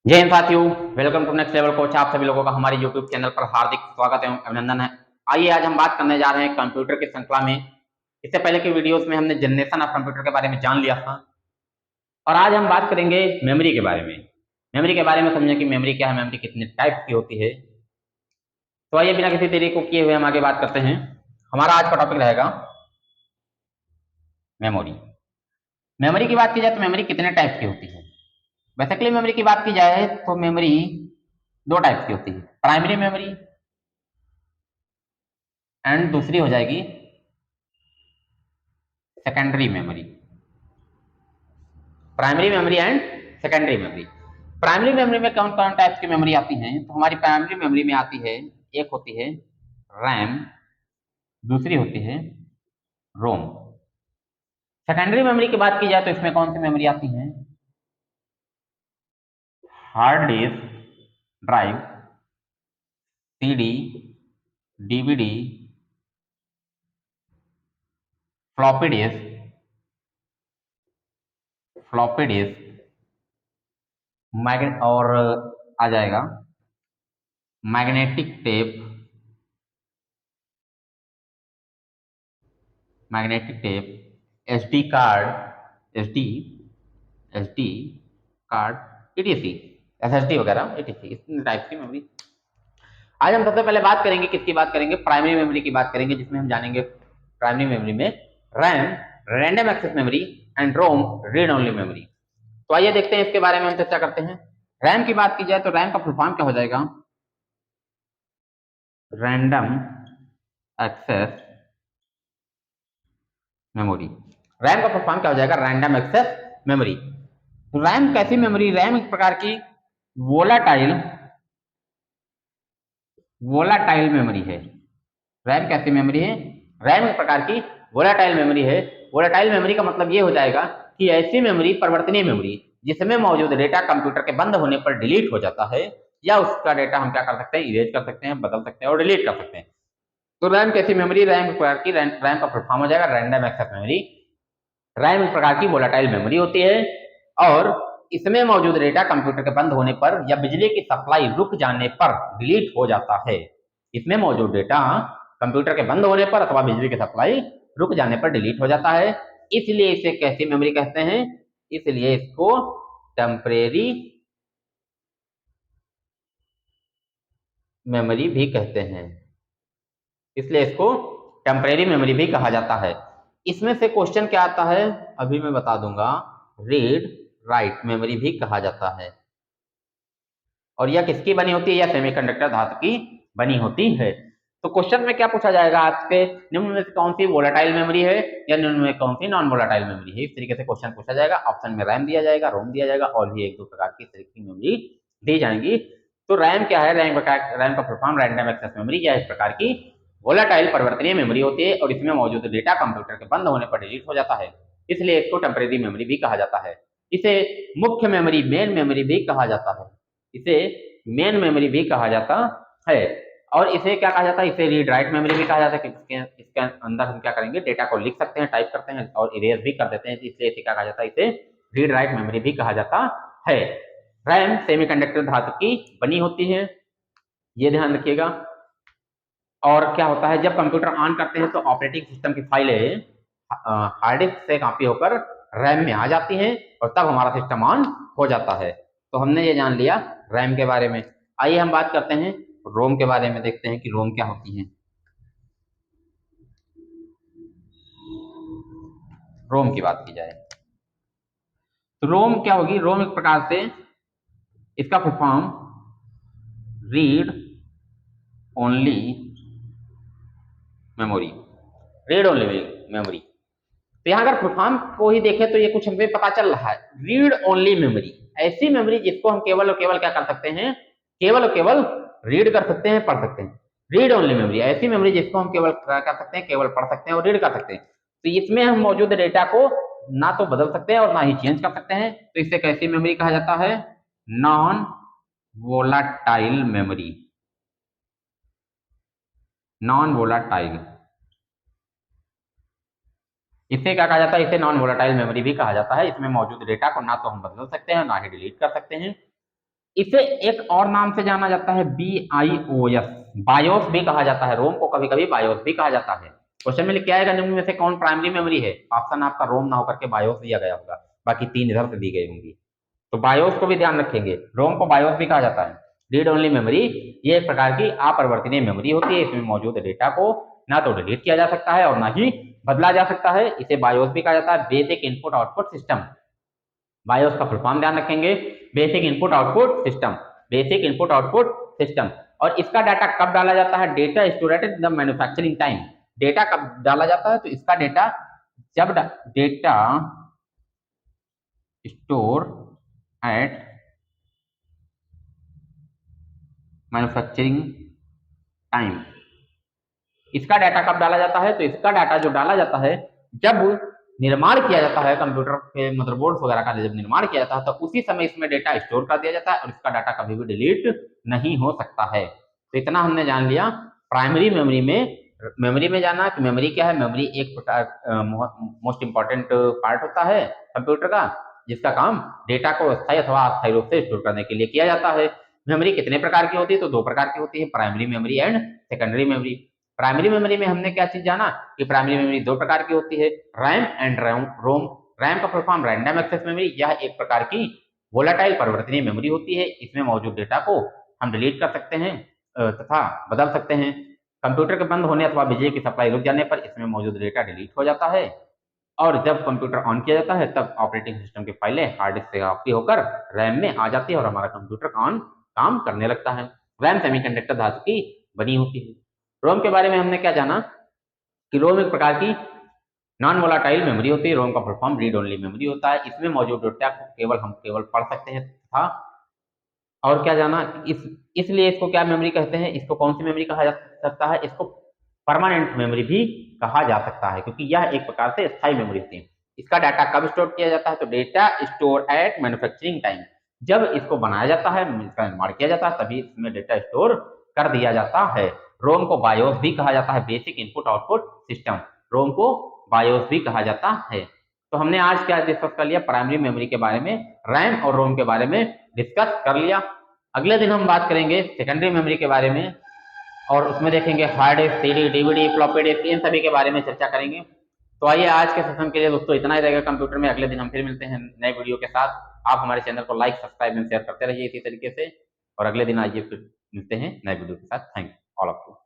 जय हिंद साथियों, welcome to next level coach. आप सभी लोगों का हमारे यूट्यूब चैनल पर हार्दिक स्वागत एवं अभिनंदन है। आइए आज हम बात करने जा रहे हैं कंप्यूटर की श्रृंखला में। इससे पहले की वीडियोस में हमने जनरेशन ऑफ कंप्यूटर के बारे में जान लिया था और आज हम बात करेंगे मेमोरी के बारे में। मेमोरी के बारे में समझें कि मेमोरी क्या है, मेमोरी कितने टाइप की होती है। तो आइए बिना किसी देरी को किए हुए हम आगे बात करते हैं। हमारा आज का टॉपिक रहेगा मेमोरी। मेमोरी की बात की जाए तो मेमोरी कितने टाइप की होती है। बेसिकली मेमोरी की बात की जाए तो मेमोरी दो टाइप की होती है, प्राइमरी मेमोरी एंड दूसरी हो जाएगी secondary memory. Primary memory and secondary memory. Primary memory में कौन कौन टाइप की मेमोरी आती हैं? तो हमारी प्राइमरी मेमोरी में आती है, एक होती है रैम, दूसरी होती है रोम। सेकेंडरी मेमोरी की बात की जाए तो इसमें कौन सी मेमोरी आती है? Hard disk drive, CD, DVD, floppy disc, floppy disk magnet और आ जाएगा magnetic tape, magnetic tape, SD card, SD SD card, etc, SSD वगैरह ईटीसी, इस टाइप की मेमोरी। आज हम सबसे पहले बात करेंगे, किसकी बात करेंगे? प्राइमरी मेमोरी की बात करेंगे, जिसमें हम जानेंगे प्राइमरी मेमोरी में RAM, random access memory and ROM, read only memory. तो आइए देखते हैं इसके बारे में हम चर्चा करते हैं। रैम की बात की जाए तो रैम का फुल फॉर्म क्या हो जाएगा? Random access memory. रैम का फुल फॉर्म क्या हो जाएगा? Random access memory. रैम कैसी मेमोरी? रैम एक प्रकार की वोलाटाइल वोलाटाइल मेमोरी है। रैम कैसी मेमोरी है? रैम एक प्रकार की वोलाटाइल मेमोरी है। वोलाटाइल मेमोरी का मतलब ये हो जाएगा कि ऐसी मेमोरी, परिवर्तनीय मेमोरी, जिसमें मौजूद डेटा कंप्यूटर के बंद होने पर डिलीट हो जाता है, या उसका डेटा हम क्या कर सकते हैं? इरेज कर सकते हैं, बदल सकते हैं और डिलीट कर सकते हैं। तो रैम कैसी मेमोरी? रैम एक प्रकार की, रैम का फुल फॉर्म हो जाएगा रैंडम एक्सेस मेमोरी। रैम एक प्रकार की वोलाटाइल मेमोरी होती है और इसमें मौजूद डेटा कंप्यूटर के बंद होने पर या बिजली की सप्लाई रुक जाने पर डिलीट हो जाता है। इसमें मौजूद डेटा कंप्यूटर के बंद होने पर अथवा बिजली की सप्लाई रुक जाने पर डिलीट हो जाता है, इसलिए इसे कैसी मेमोरी कहते हैं? इसलिए इसको टेम्परेरी मेमोरी भी कहते हैं। इसलिए इसको टेम्परेरी मेमोरी भी कहा जाता है। इसमें से क्वेश्चन क्या आता है अभी मैं बता दूंगा। रीड राइट मेमोरी भी कहा जाता है। और यह किसकी बनी होती है? यह सेमीकंडक्टर धातु की बनी होती है। तो क्वेश्चन में क्या पूछा जाएगा आपसे? निम्न में से कौन सी वोलेटाइल मेमोरी है या निम्न में कौन सी नॉन वोलेटाइल मेमोरी है? इस तरीके से क्वेश्चन पूछा जाएगा। ऑप्शन में रैम दिया जाएगा, रोम दिया जाएगा और भी एक दो प्रकार की तरह की मेमोरी दी जाएंगी। तो रैम क्या है? रैम का full form random access memory. यह एक प्रकार की वोलेटाइल परिवर्तनीय मेमोरी होती है और इसमें मौजूद डेटा कंप्यूटर के बंद होने पर डिलीट हो जाता है, इसलिए इसको टेम्परेरी मेमोरी भी कहा जाता है। इसे मुख्य मेमोरी, मेन मेमोरी भी कहा जाता है। इसे मेन मेमोरी भी कहा जाता है। और इसे क्या कहा जाता है? इसे रीड राइट मेमोरी भी कहा जाता है। इसके अंदर हम क्या करेंगे? डेटा को लिख सकते हैं, टाइप करते हैं और इरेज भी कर देते हैं, इसलिए इसे क्या कहा जाता है? इसे रीड राइट मेमोरी भी कहा जाता है। रैम सेमीकंडक्टर धातु की बनी होती है, ये ध्यान रखिएगा। और क्या होता है, जब कंप्यूटर ऑन करते हैं तो ऑपरेटिंग सिस्टम की फाइलें हार्ड डिस्क से कॉपी होकर रैम में आ जाती हैं और तब हमारा सिस्टम ऑन हो जाता है। तो हमने ये जान लिया रैम के बारे में। आइए हम बात करते हैं रोम के बारे में, देखते हैं कि रोम क्या होती है। रोम की बात की जाए तो रोम क्या होगी? रोम एक प्रकार से, इसका full form read only memory, read only memory. तो यहाँ अगर फुल फॉर्म को ही देखें तो ये कुछ हमें पता चल रहा है। रीड ओनली मेमोरी, ऐसी मेमोरी जिसको हम केवल और केवल क्या कर सकते हैं? केवल और केवल रीड कर सकते हैं, पढ़ सकते हैं। रीड ओनली मेमोरी, ऐसी मेमोरी जिसको हम केवल क्या कर सकते हैं? केवल पढ़ सकते हैं और रीड कर सकते हैं। तो इसमें हम मौजूद डेटा को ना तो बदल सकते हैं और ना ही चेंज कर सकते हैं, तो इसे कैसी मेमोरी कहा जाता है? Non volatile memory. Non volatile, इसे क्या कहा जाता है? इसे नॉन वोलाटाइल मेमोरी भी कहा जाता है। इसमें मौजूद डेटा को ना तो हम बदल सकते हैं ना ही डिलीट कर सकते हैं। इसे एक और नाम से जाना जाता है BIOS, बायोस भी कहा जाता है। रोम को कभी कभी बायोस भी कहा जाता है। क्वेश्चन में लिख के आएगा निम्न में से कौन प्राइमरी मेमोरी है, ऑप्शन आपका रोम ना होकर के बायोस दिया गया होगा, बाकी 3 इधर से दी गई होंगी। तो बायोस को भी ध्यान रखेंगे, रोम को बायोस भी कहा जाता है। रीड ओनली मेमोरी ये एक प्रकार की अपरिवर्तनीय मेमोरी होती है। इसमें मौजूद डेटा को ना तो डिलीट किया जा सकता है और ना ही बदला जा सकता है। इसे बायोस भी कहा जाता है, basic input output system. BIOS का फुल फॉर्म ध्यान रखेंगे, basic input output system, basic input output system. और इसका डाटा कब डाला जाता है, data stored at the manufacturing time. Data कब डाला जाता है, तो इसका डेटा जब data store at manufacturing time. इसका डाटा कब डाला जाता है, तो इसका डाटा जो डाला जाता है जब निर्माण किया जाता है, कंप्यूटर के मदरबोर्ड वगैरह का जब निर्माण किया जाता है, तो उसी समय इसमें डेटा स्टोर कर दिया जाता है और इसका डाटा कभी भी डिलीट नहीं हो सकता है। तो इतना हमने जान लिया प्राइमरी मेमोरी में। मेमोरी में जाना कि मेमोरी क्या है। मेमोरी एक प्रकार मोस्ट इंपॉर्टेंट पार्ट होता है कंप्यूटर का, जिसका काम डेटा को स्थायी अथवा अस्थायी रूप से स्टोर करने के लिए किया जाता है। मेमोरी कितने प्रकार की होती है, तो 2 प्रकार की होती है, primary memory and secondary memory. Primary memory में हमने क्या चीज जाना कि प्राइमरी मेमोरी 2 प्रकार की होती है, रैम एंड रोम। रैम का full form random access memory, यह एक प्रकार की वोलाटाइल परिवर्तनीय मेमोरी होती है। इसमें मौजूद डेटा को हम डिलीट कर सकते हैं तथा बदल सकते हैं। कंप्यूटर के बंद होने अथवा बिजली की सप्लाई रुक जाने पर इसमें मौजूद डेटा डिलीट हो जाता है और जब कंप्यूटर ऑन किया जाता है तब ऑपरेटिंग सिस्टम की फाइलें हार्ड डिस्क से कॉपी होकर रैम में आ जाती है और हमारा कंप्यूटर काम करने लगता है। रैम सेमीकंडक्टर धातु की बनी होती है। रोम के बारे में हमने क्या जाना कि रोम एक प्रकार की नॉन वोलाटाइल मेमोरी होती है। रोम का full form read only memory होता है। इसमें मौजूद डेटा को हम केवल पढ़ सकते हैं तथा और क्या जाना इसलिए इसको क्या मेमोरी कहते हैं, इसको कौन सी मेमोरी कहा जा सकता है, इसको परमानेंट मेमोरी भी कहा जा सकता है क्योंकि यह एक प्रकार से स्थायी मेमोरी होती है। इसका डाटा कब स्टोर किया जाता है, तो data store at manufacturing time. जब इसको बनाया जाता है, इसका निर्माण किया जाता है, तभी इसमें डेटा स्टोर कर दिया जाता है। रोम को बायोस भी कहा जाता है, बेसिक इनपुट आउटपुट सिस्टम। रोम को बायोस भी कहा जाता है। तो हमने आज क्या डिस्कस कर लिया, प्राइमरी मेमोरी के बारे में, रैम और रोम के बारे में डिस्कस कर लिया। अगले दिन हम बात करेंगे सेकेंडरी मेमोरी के बारे में और उसमें देखेंगे hard disk, CD, DVD, floppy disk, इन सभी के बारे में चर्चा करेंगे। तो आइए आज के सेशन के लिए दोस्तों इतना ही रहेगा कंप्यूटर में। अगले दिन हम फिर मिलते हैं नए वीडियो के साथ। आप हमारे चैनल को लाइक, सब्सक्राइब एंड शेयर करते रहिए इसी तरीके से और अगले दिन आइए फिर मिलते हैं नए वीडियो के साथ। Thank you all of you.